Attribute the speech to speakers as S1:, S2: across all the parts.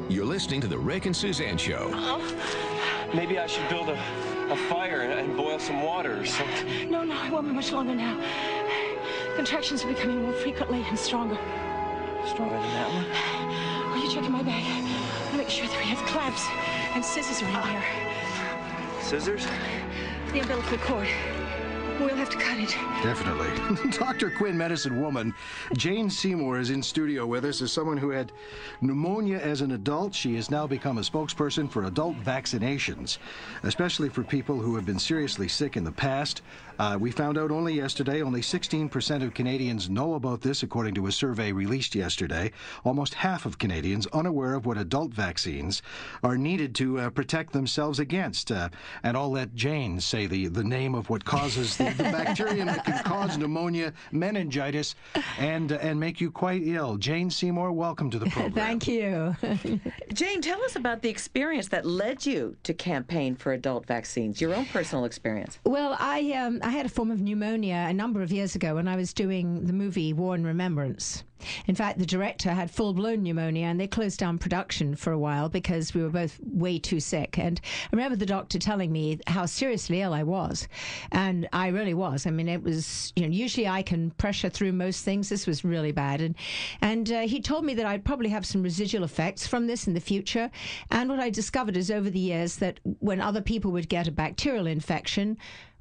S1: You're listening to The Rick and Suzanne Show.
S2: Maybe I should build a fire and boil some water or something.
S3: No, it won't be much longer now. Contractions are becoming more frequently and stronger.
S2: Stronger than that one?
S3: Will you check in my bag? I'll make sure that we have clamps and scissors around here.
S2: Scissors?
S3: The umbilical cord. We'll have to cut it.
S4: Definitely. Dr. Quinn, medicine woman, Jane Seymour is in studio with us as someone who had pneumonia as an adult. She has now become a spokesperson for adult vaccinations, especially for people who have been seriously sick in the past. We found out only yesterday, only 16% of Canadians know about this, according to a survey released yesterday. Almost half of Canadians unaware of what adult vaccines are needed to protect themselves against. And I'll let Jane say the name of what causes the bacterium that can cause pneumonia, meningitis, and make you quite ill. Jane Seymour, welcome to the program.
S5: Thank you.
S6: Jane, tell us about the experience that led you to campaign for adult vaccines, your own personal experience.
S5: Well, I had a form of pneumonia a number of years ago when I was doing the movie War and Remembrance. In fact, the director had full-blown pneumonia, and they closed down production for a while because we were both way too sick. And I remember the doctor telling me how seriously ill I was, and I really was. I mean, it was, usually I can pressure through most things. This was really bad. And he told me that I'd probably have some residual effects from this in the future. And what I discovered is over the years that when other people would get a bacterial infection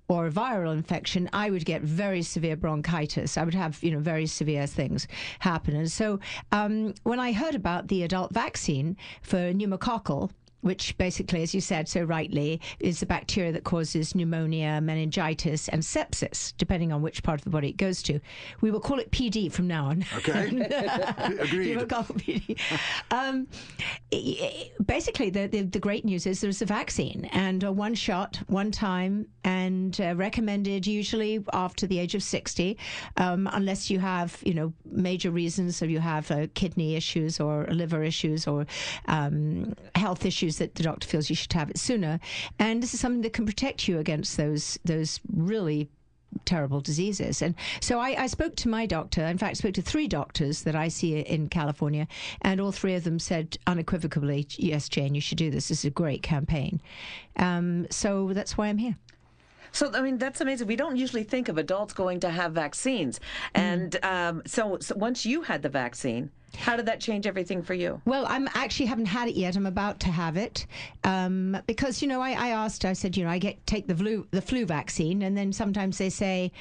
S5: or a viral infection, I would get very severe bronchitis. I would have, very severe things happen. And so when I heard about the adult vaccine for pneumococcal, which basically, as you said so rightly, is the bacteria that causes pneumonia, meningitis, and sepsis, depending on which part of the body it goes to. We will call it PD from now on.
S4: Okay. Agreed.
S5: Pneumococcal PD. Basically, the great news is there's a vaccine, and one shot, one time, and recommended usually after the age of 60, unless you have, major reasons, so you have kidney issues or liver issues or health issues that the doctor feels you should have it sooner. And this is something that can protect you against those really terrible diseases. And so I spoke to my doctor. In fact, I spoke to 3 doctors that I see in California, and all 3 of them said unequivocally, yes, Jane, you should do this. This is a great campaign. So that's why I'm here.
S6: So, I mean, that's amazing. We don't usually think of adults going to have vaccines. And so once you had the vaccine, how did that change everything for you?
S5: Well, I actually haven't had it yet. I'm about to have it because, I asked, I said, I take the flu vaccine, and then sometimes they say,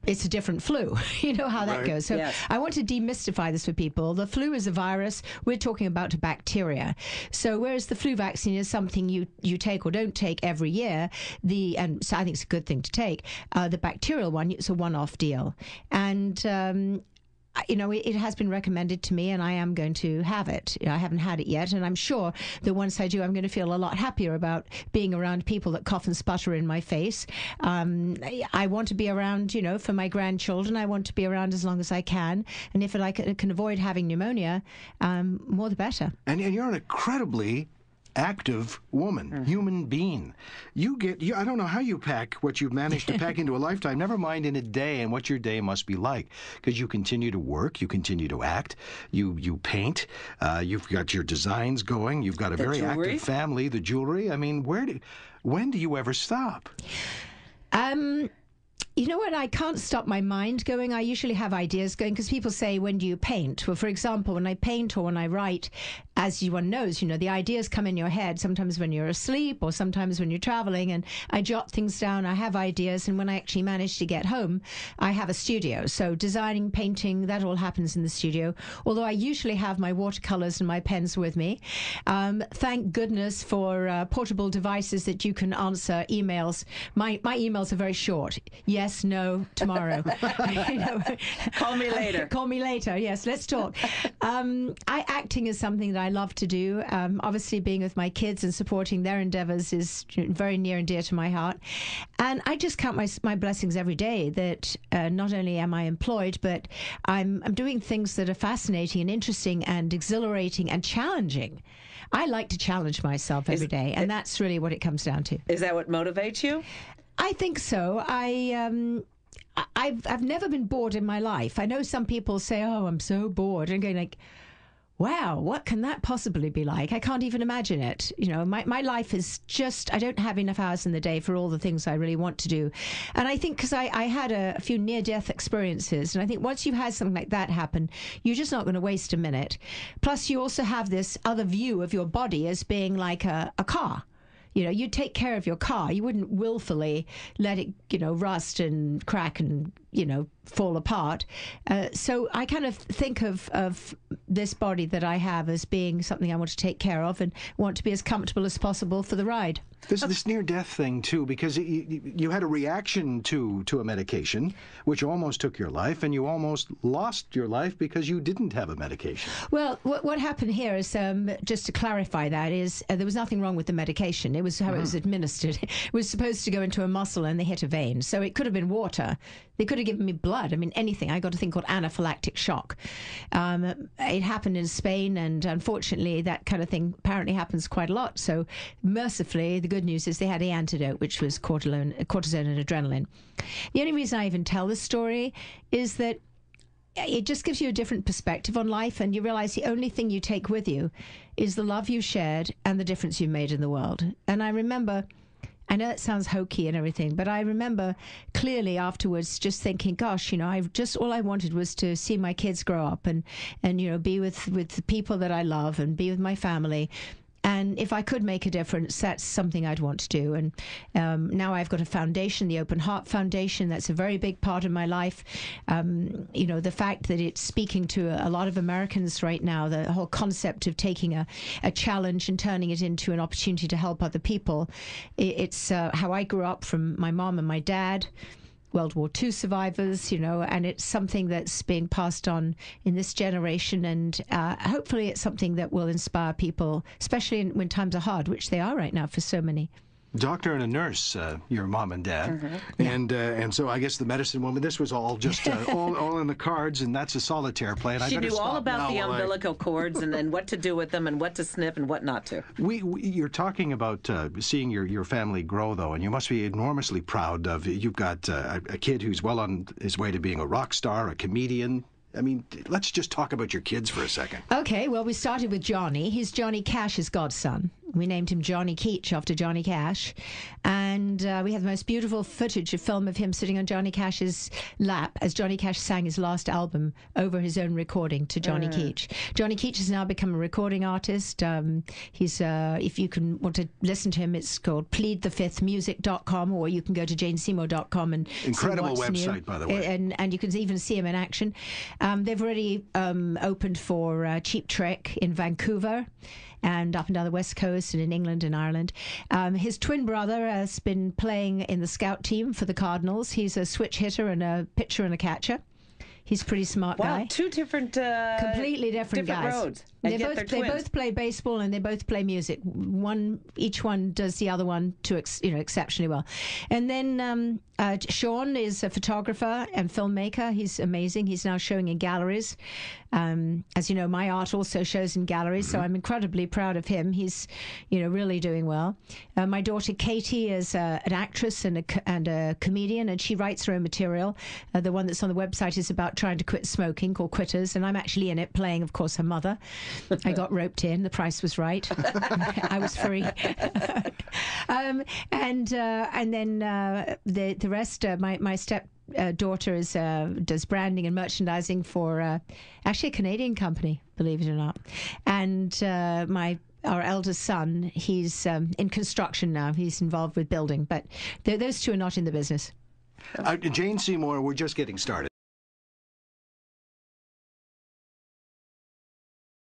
S5: it's a different flu. You know how that goes. So yes. I want to demystify this for people. The flu is a virus. We're talking about a bacteria. So whereas the flu vaccine is something you take or don't take every year, and so I think it's a good thing to take, the bacterial one, it's a one-off deal. And it has been recommended to me, and I am going to have it. I haven't had it yet, and I'm sure that once I do, I'm going to feel a lot happier about being around people that cough and sputter in my face. I want to be around, for my grandchildren. I want to be around as long as I can, and if I can avoid having pneumonia, more the better.
S4: And you're an incredibly active woman, human being. I don't know how you pack what you've managed to pack into a lifetime, never mind in a day, and what your day must be like, because you continue to work, you continue to act, you paint, you've got your designs going, you've got a very active family, the jewelry. I mean, when do you ever stop?
S5: You know what? I can't stop my mind going. I usually have ideas going because people say, when do you paint? Well, for example, when I paint or when I write, as one knows, the ideas come in your head sometimes when you're asleep or sometimes when you're traveling, and I jot things down. I have ideas, and when I actually manage to get home, I have a studio. So designing, painting, that all happens in the studio, although I usually have my watercolors and my pens with me. Thank goodness for portable devices that you can answer emails. My emails are very short. Yes, no, tomorrow.
S6: Call me later.
S5: Call me later. Yes, let's talk. Acting is something that I love to do. Obviously, being with my kids and supporting their endeavors is very near and dear to my heart. And I just count my blessings every day that not only am I employed, but I'm doing things that are fascinating and interesting and exhilarating and challenging. I like to challenge myself every day, and that's really what it comes down to.
S6: Is that what motivates you?
S5: I think so. I've never been bored in my life. I know some people say, "Oh, I'm so bored," and I'm going like, wow, what can that possibly be like? I can't even imagine it. You know, my life is just, I don't have enough hours in the day for all the things I really want to do. And I think because I had a few near-death experiences, and I think once you've had something like that happen, you're just not going to waste a minute. Plus, you also have this other view of your body as being like a car. You know, you take care of your car. You wouldn't willfully let it, you know, rust and crack and, you know, fall apart. So I kind of think of this body that I have as being something I want to take care of and want to be as comfortable as possible for the ride.
S4: This near-death thing, too, because you had a reaction to a medication, which almost took your life, and you almost lost your life because you didn't have a medication.
S5: Well, what happened here is, just to clarify that, is there was nothing wrong with the medication. It was how it was administered. It was supposed to go into a muscle and they hit a vein. So it could have been water. They could have given me blood. I mean, anything. I got a thing called anaphylactic shock. It happened in Spain, and unfortunately, that kind of thing apparently happens quite a lot. So mercifully, the good news is they had the antidote, which was cortisone and adrenaline. The only reason I even tell this story is that it just gives you a different perspective on life, and you realize the only thing you take with you is the love you shared and the difference you've made in the world. And I remember, I know it sounds hokey and everything, but I remember clearly afterwards just thinking, gosh, you know, all I wanted was to see my kids grow up and you know, be with the people that I love and be with my family. And if I could make a difference, that's something I'd want to do. And now I've got a foundation, the Open Heart Foundation. That's a very big part of my life. You know, the fact that it's speaking to a lot of Americans right now, the whole concept of taking a challenge and turning it into an opportunity to help other people. It's how I grew up from my mom and my dad. World War II survivors, you know, and it's something that's being passed on in this generation, and hopefully it's something that will inspire people, especially when times are hard, which they are right now for so many.
S4: Doctor and a nurse, your mom and dad, and so I guess the medicine woman. This was all just all in the cards, and that's a solitaire play. And
S6: she knew all about the
S4: now,
S6: umbilical cords and what to do with them and what to snip and what not to.
S4: You're talking about seeing your family grow, though, and you must be enormously proud of. You've got a kid who's well on his way to being a rock star, a comedian. I mean, let's just talk about your kids for a second.
S5: Okay, well, we started with Johnny. He's Johnny Cash's godson. We named him Johnny Keach after Johnny Cash. And we have the most beautiful footage of film of him sitting on Johnny Cash's lap as Johnny Cash sang his last album over his own recording to Johnny Keach. Johnny Keach has now become a recording artist. He's, if you want to listen to him, it's called pleadthefifthmusic.com, or you can go to janeseymour.com and
S4: incredible
S5: see what's
S4: website,
S5: new.
S4: By the way.
S5: And you can even see him in action. They've already opened for Cheap Trick in Vancouver and up and down the West Coast and in England and Ireland. His twin brother has been playing in the scout team for the Cardinals. He's a switch hitter and a pitcher and a catcher. He's a pretty smart guy.
S6: Wow, two different
S5: completely different guys.
S6: roads.
S5: They both play baseball and they both play music. Each one does the other one to exceptionally well. And then Sean is a photographer and filmmaker. He's amazing. He's now showing in galleries. As you know, my art also shows in galleries, so I'm incredibly proud of him. He's, really doing well. My daughter Katie is an actress and a comedian, and she writes her own material. The one that's on the website is about trying to quit smoking, called Quitters, and I'm actually in it, playing, of course, her mother. I got roped in. The price was right. I was free. And then the rest. My step daughter does branding and merchandising for actually a Canadian company, believe it or not. And our eldest son, he's in construction now. He's involved with building, but those two are not in the business.
S4: Jane Seymour, we're just getting started.